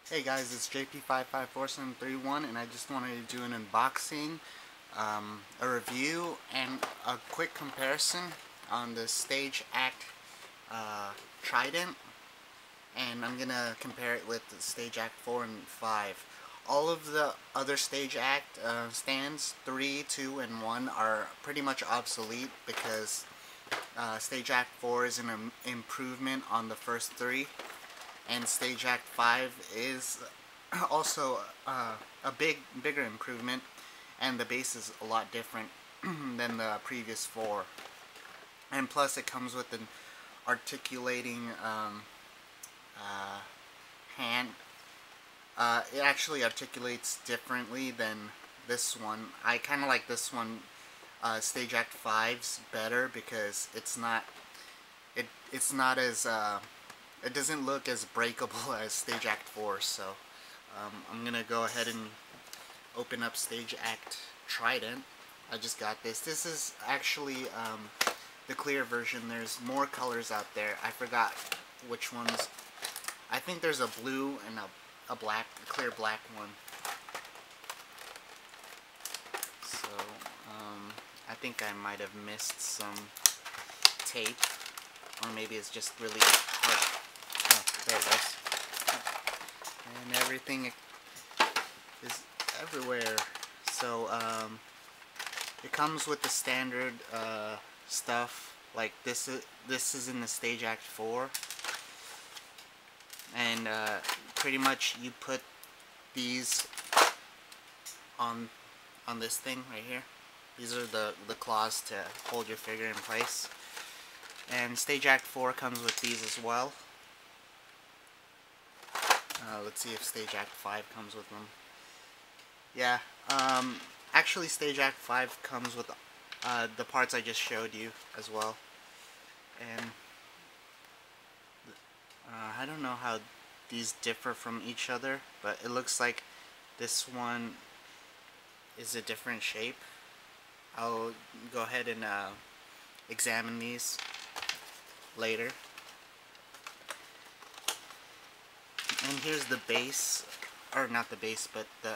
Hey guys, it's JP554731 and I just wanted to do an unboxing, a review, and a quick comparison on the Stage Act Trident, and I'm gonna compare it with the Stage Act 4 and 5. All of the other Stage Act stands, 3, 2, and 1, are pretty much obsolete because Stage Act 4 is an improvement on the first 3. And Stage Act 5 is also a bigger improvement, and the base is a lot different than the previous 4. And plus it comes with an articulating hand. It actually articulates differently than this one. I kind of like this one, Stage Act 5's, better because it's not as it doesn't look as breakable as Stage Act 4, so I'm gonna go ahead and open up Stage Act Trident. I just got this. This is actually the clear version. There's more colors out there. I forgot which ones. I think there's a blue and a clear black one. So I think I might have missed some tape, or maybe it's just really hard. Oh, there it goes. And everything is everywhere. So it comes with the standard stuff. Like this is in the Stage Act 4, and pretty much you put these on this thing right here. These are the claws to hold your figure in place. And Stage Act 4 comes with these as well. Let's see if Stage Act 5 comes with them. Yeah, actually Stage Act 5 comes with the parts I just showed you as well. And I don't know how these differ from each other, but it looks like this one is a different shape. I'll go ahead and examine these later. And here's the base, or not the base, but the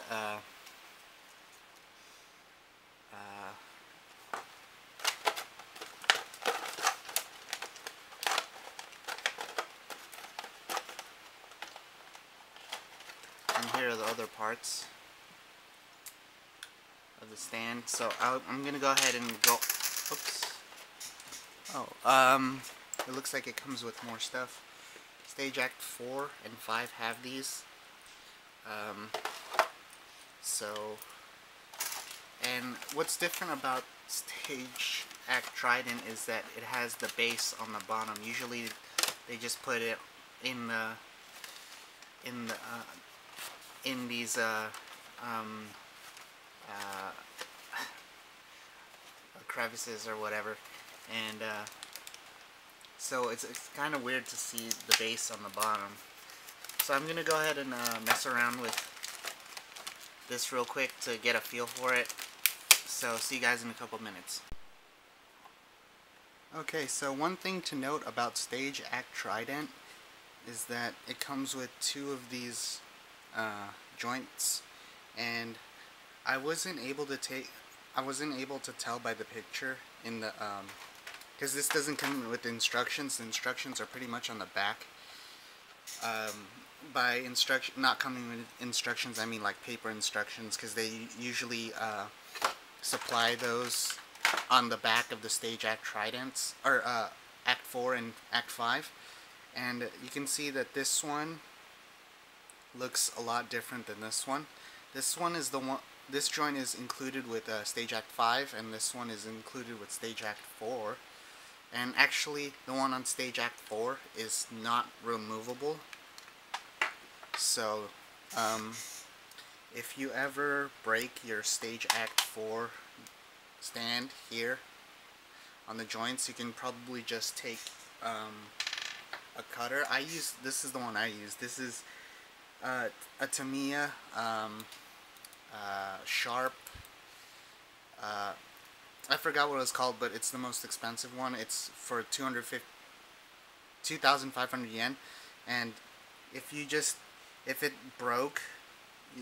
and here are the other parts of the stand. So I'm gonna go ahead and go. Oops. Oh, it looks like it comes with more stuff. Stage Act 4 and 5 have these. And what's different about Stage Act Trident is that it has the base on the bottom. Usually they just put it in these crevices or whatever, and so it's kind of weird to see the base on the bottom. So I'm gonna go ahead and mess around with this real quick to get a feel for it. So see you guys in a couple minutes. Okay, so one thing to note about Stage Act Trident is that it comes with 2 of these joints, and I wasn't able to tell by the picture in the because this doesn't come with instructions. The instructions are pretty much on the back. By not coming with instructions, I mean like paper instructions, because they usually supply those on the back of the Stage Act Tridents, or Act 4 and Act 5. And you can see that this one looks a lot different than this one. This one is the one. This joint is included with Stage Act 5, and this one is included with Stage Act 4. And actually, the one on Stage Act 4 is not removable. So, if you ever break your Stage Act 4 stand here on the joints, you can probably just take a cutter. This is the one I use. This is a Tamiya sharp, I forgot what it was called, but it's the most expensive one. It's for 2,500 yen, and if you just if it broke,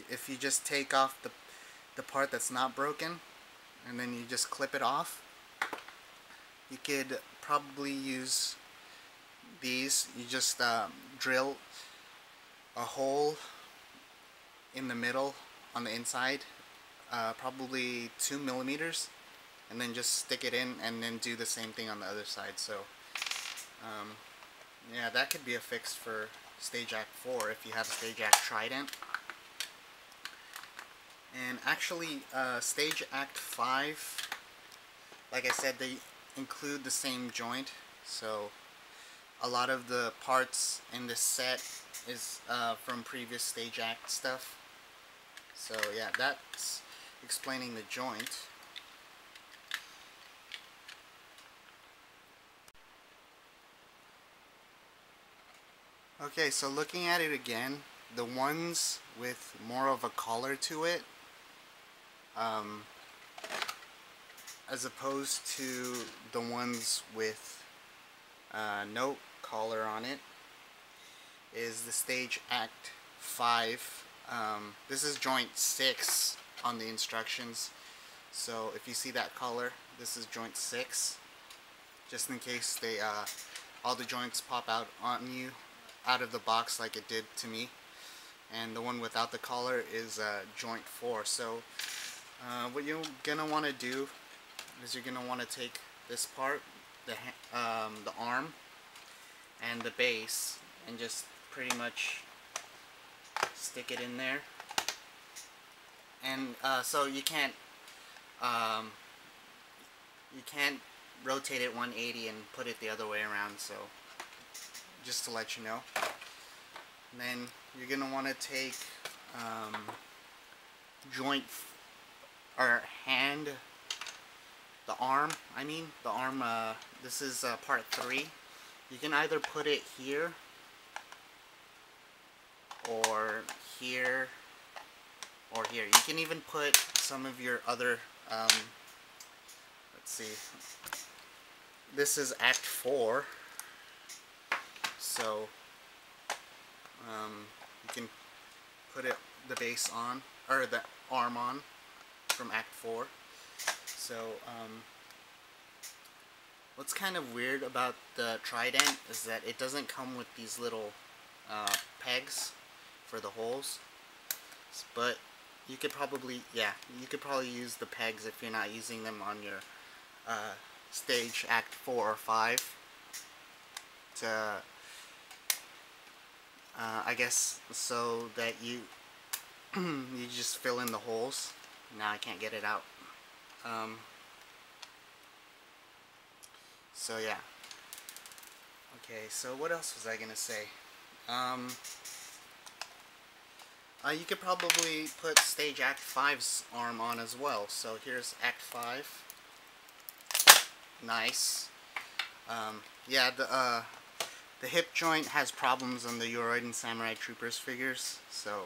if you just take off the part that's not broken and then you just clip it off, you could probably use these. You just drill a hole in the middle on the inside, probably 2 millimeters, and then just stick it in and then do the same thing on the other side. So yeah, that could be a fix for Stage Act 4 if you have a Stage Act Trident. And actually Stage Act 5, like I said, they include the same joint, so a lot of the parts in this set is from previous Stage Act stuff. So yeah, that's explaining the joint. Okay, so looking at it again, the ones with more of a collar to it, as opposed to the ones with no collar on it, is the Stage Act 5. This is joint 6 on the instructions, so if you see that collar, this is joint 6, just in case they all the joints pop out on you out of the box like it did to me. And the one without the collar is joint 4. So what you're gonna want to do is you're gonna want to take this part, the arm and the base, and just pretty much stick it in there. And so you can't rotate it 180 and put it the other way around, so just to let you know. And then you're gonna want to take joint or hand, the arm, this is part 3. You can either put it here or here or here. You can even put some of your other let's see, this is Act 4, so you can put the base on, or the arm on from Act 4. So what's kind of weird about the Trident is that it doesn't come with these little pegs for the holes, but you could probably use the pegs if you're not using them on your Stage Act 4 or 5 to I guess so that you you just fill in the holes. Now I can't get it out. So yeah. Okay, so what else was I gonna say? You could probably put Stage Act 5's arm on as well. So here's Act 5. Nice. Yeah, the hip joint has problems on the Yoroid and Samurai Troopers figures, so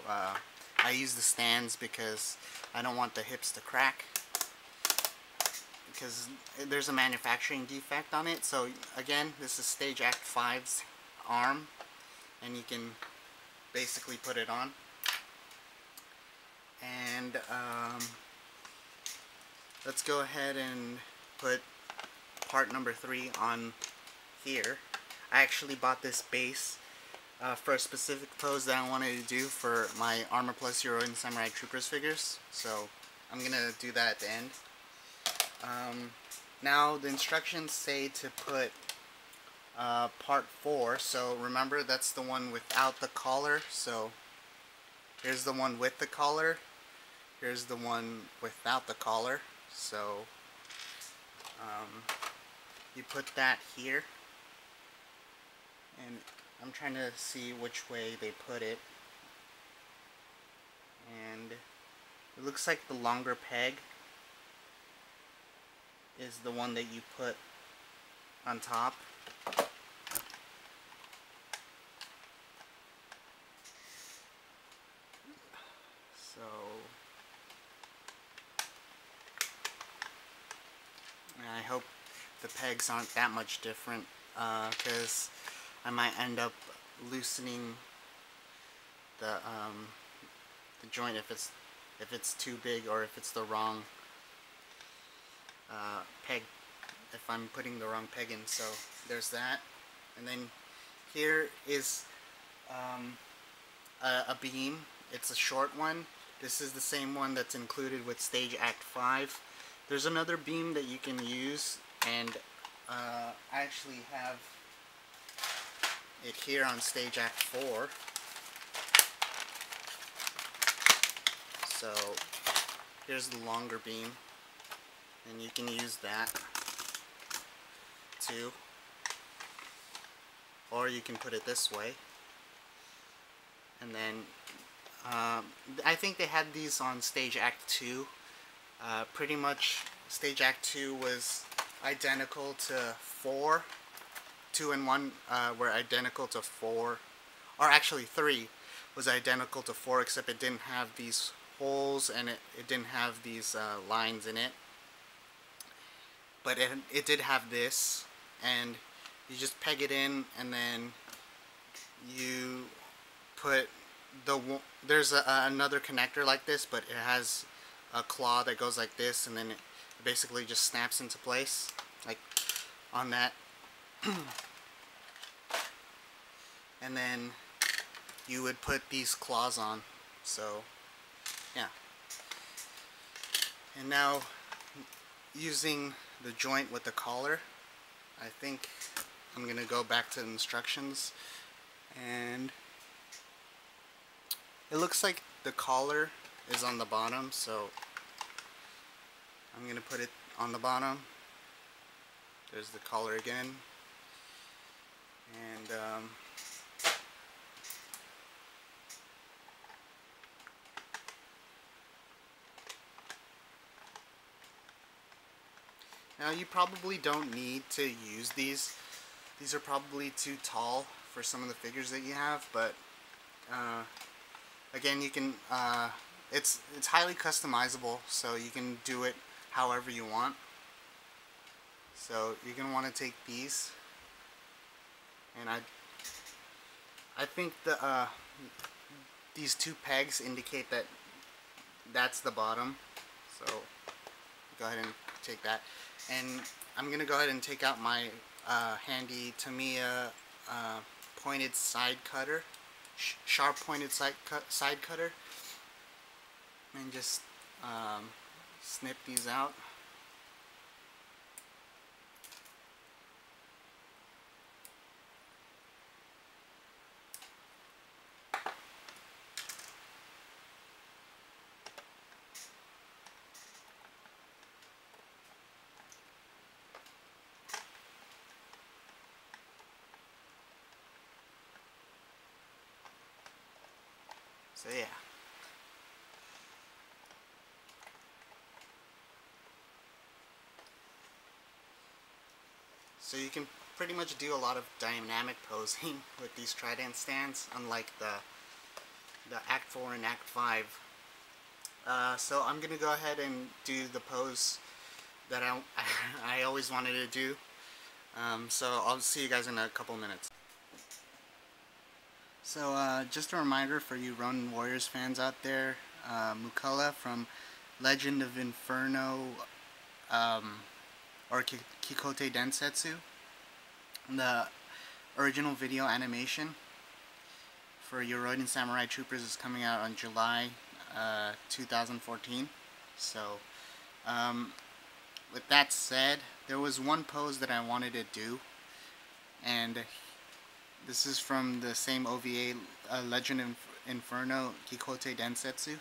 I use the stands because I don't want the hips to crack, because there's a manufacturing defect on it. So again, this is Stage Act 5's arm, and you can basically put it on. And let's go ahead and put part number 3 on here. I actually bought this base for a specific pose that I wanted to do for my Armor Plus Yoroid and Samurai Troopers figures, so I'm gonna do that at the end. Now the instructions say to put part 4, so remember that's the one without the collar. So here's the one with the collar, here's the one without the collar. So you put that here, and I'm trying to see which way they put it, and it looks like the longer peg is the one that you put on top. So I hope the pegs aren't that much different, because I might end up loosening the joint if it's too big or if it's the wrong peg, if I'm putting the wrong peg in. So there's that. And then here is a beam. It's a short one. This is the same one that's included with Stage Act 5. There's another beam that you can use, and I actually have it here on Stage Act 4. So here's the longer beam, and you can use that too, or you can put it this way. And then I think they had these on Stage Act 2. Pretty much Stage Act 2 was identical to 4. 2 and 1 were identical to 4, or actually 3 was identical to 4, except it didn't have these holes and it didn't have these lines in it. But it did have this, and you just peg it in, and then you put there's another connector like this, but it has a claw that goes like this, and then it basically just snaps into place like on that. And then you would put these claws on. So yeah. And now, using the joint with the collar, I think I'm gonna go back to the instructions, and it looks like the collar is on the bottom, so I'm gonna put it on the bottom. There's the collar again, and now you probably don't need to use these. These are probably too tall for some of the figures that you have, but again, you can. It's highly customizable, so you can do it however you want. So you're gonna want to take these, and I think these two pegs indicate that that's the bottom. So go ahead and take that, and I'm gonna go ahead and take out my handy Tamiya pointed side cutter, sharp pointed side cutter, and just snip these out. So yeah. So you can pretty much do a lot of dynamic posing with these Trident stands, unlike the Act 4 and Act 5. So I'm gonna go ahead and do the pose that I always wanted to do. So I'll see you guys in a couple minutes. So just a reminder for you Ronin Warriors fans out there, Mukula from Legend of Inferno, or Kikote Densetsu, the original video animation for your Ronin Samurai Troopers is coming out on July 2014. So with that said, there was one pose that I wanted to do, and this is from the same OVA, Legend of Inferno Kikote Densetsu.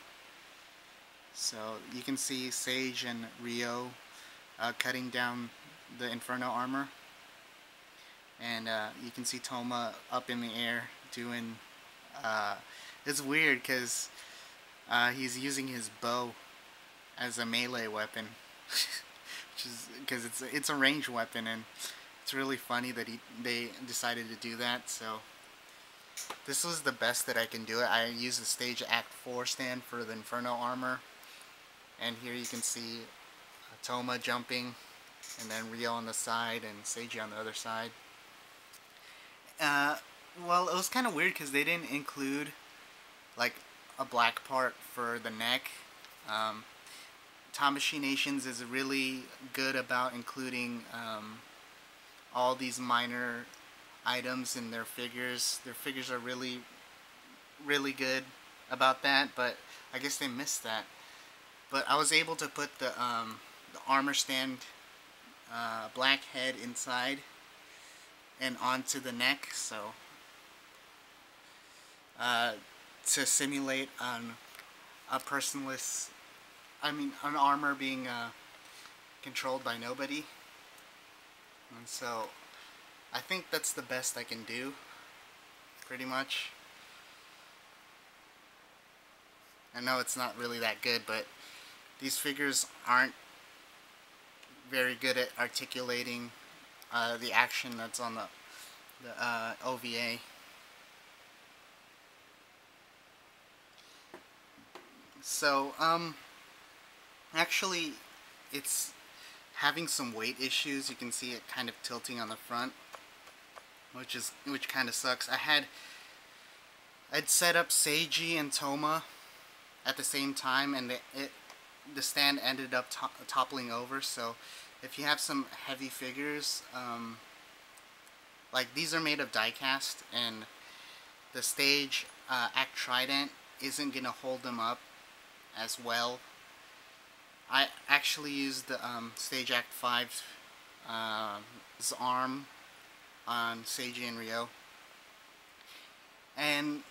So you can see Sage and Ryo cutting down the Inferno armor, and you can see Toma up in the air doing. It's weird because he's using his bow as a melee weapon, which is because it's a ranged weapon, and it's really funny that they decided to do that. So this was the best that I can do it. I used the Stage Act 4 stand for the Inferno armor, and here you can see Toma jumping, and then Ryo on the side and Seiji on the other side. Well, it was kind of weird because they didn't include like a black part for the neck. Tamashii Nations is really good about including all these minor items in their figures. Their figures are really good about that, but I guess they missed that. But I was able to put the armor stand black head inside and onto the neck, so to simulate a personless, an armor being controlled by nobody. And so I think that's the best I can do, pretty much. I know it's not really that good, but these figures aren't very good at articulating the action that's on the OVA. So, actually, it's having some weight issues. You can see it kind of tilting on the front, which kind of sucks. I'd set up Seiji and Toma at the same time, and the stand ended up toppling over. So if you have some heavy figures, like these are made of die cast, and the stage act Trident isn't gonna hold them up as well. I actually used the stage act 5's arm on Seiji and Ryo, and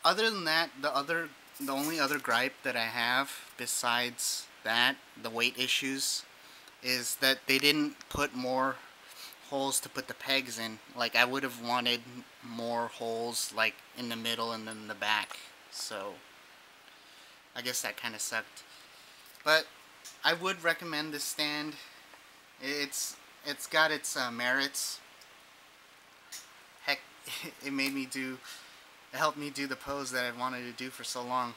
other than that, the only other gripe that I have besides that, the weight issues, is that they didn't put more holes to put the pegs in. Like, I would have wanted more holes, like in the middle and then the back. So I guess that kind of sucked. But I would recommend this stand. It's got its merits. Heck, it helped me do the pose that I wanted to do for so long.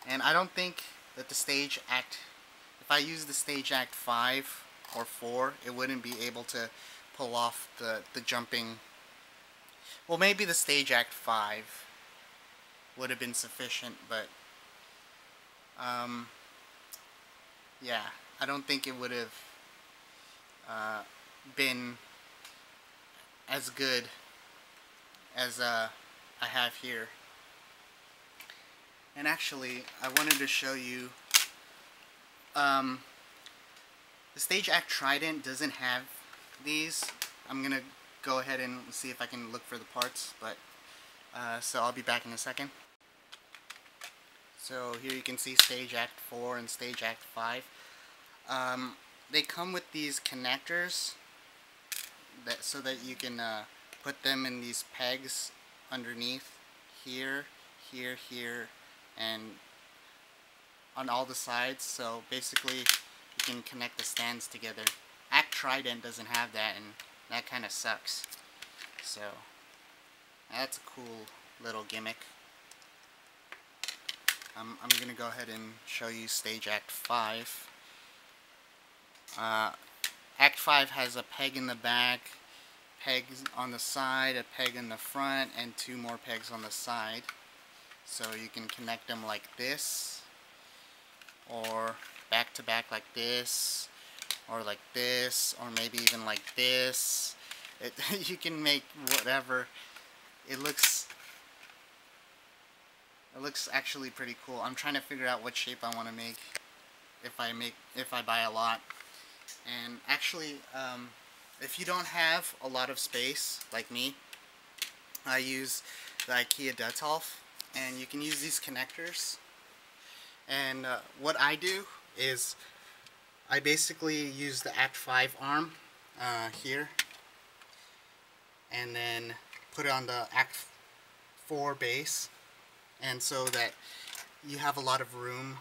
And I don't think that the stage act, if I used the stage act 5 or 4, it wouldn't be able to pull off the jumping. Well, maybe the stage act 5 would have been sufficient, but yeah, I don't think it would have been as good as I have here. And actually, I wanted to show you, the stage act Trident doesn't have these. I'm gonna go ahead and see if I can look for the parts, but so I'll be back in a second. So here you can see stage act 4 and stage act 5. They come with these connectors so that you can put them in these pegs underneath here, here, here, and on all the sides. So basically you can connect the stands together. Act Trident doesn't have that, and that kind of sucks. So that's a cool little gimmick. I'm gonna go ahead and show you stage act 5. Act 5 has a peg in the back, pegs on the side, a peg in the front, and 2 more pegs on the side. So you can connect them like this, or back to back like this, or like this, or maybe even like this. You can make whatever. It looks actually pretty cool. I'm trying to figure out what shape I want to make if I buy a lot. And actually, if you don't have a lot of space like me, I use the IKEA Detolf, and you can use these connectors. And what I do is I basically use the Act 5 arm here, and then put it on the Act 4 base, and so that you have a lot of room,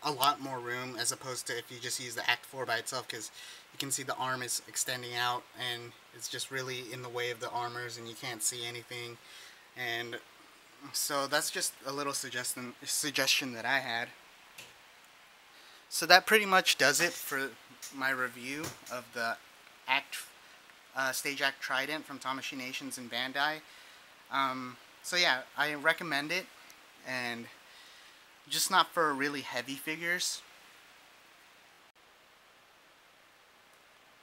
a lot more room, as opposed to if you just use the Act 4 by itself, because you can see the arm is extending out and it's just really in the way of the armors and you can't see anything. And so that's just a little suggestion that I had. So that pretty much does it for my review of the Stage Act Trident from Tamashii Nations and Bandai. So yeah, I recommend it, and just not for really heavy figures.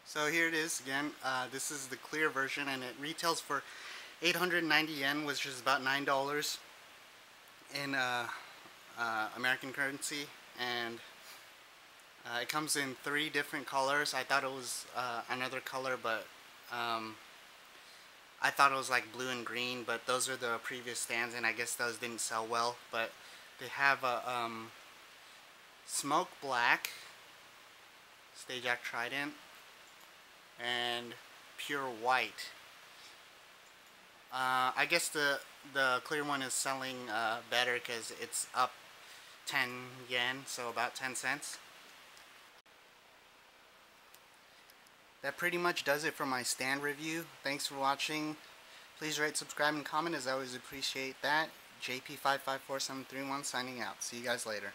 So here it is again. This is the clear version, and it retails for 890 yen, which is about $9 in American currency, and it comes in 3 different colors. I thought it was another color, but I thought it was like blue and green, but those are the previous stands, and I guess those didn't sell well. But they have a smoke black Stage Act Trident and pure white. I guess the clear one is selling better because it's up 10 yen, so about 10 cents. That pretty much does it for my stand review. Thanks for watching. Please rate, subscribe, and comment, as I always appreciate that. JP554731 signing out. See you guys later.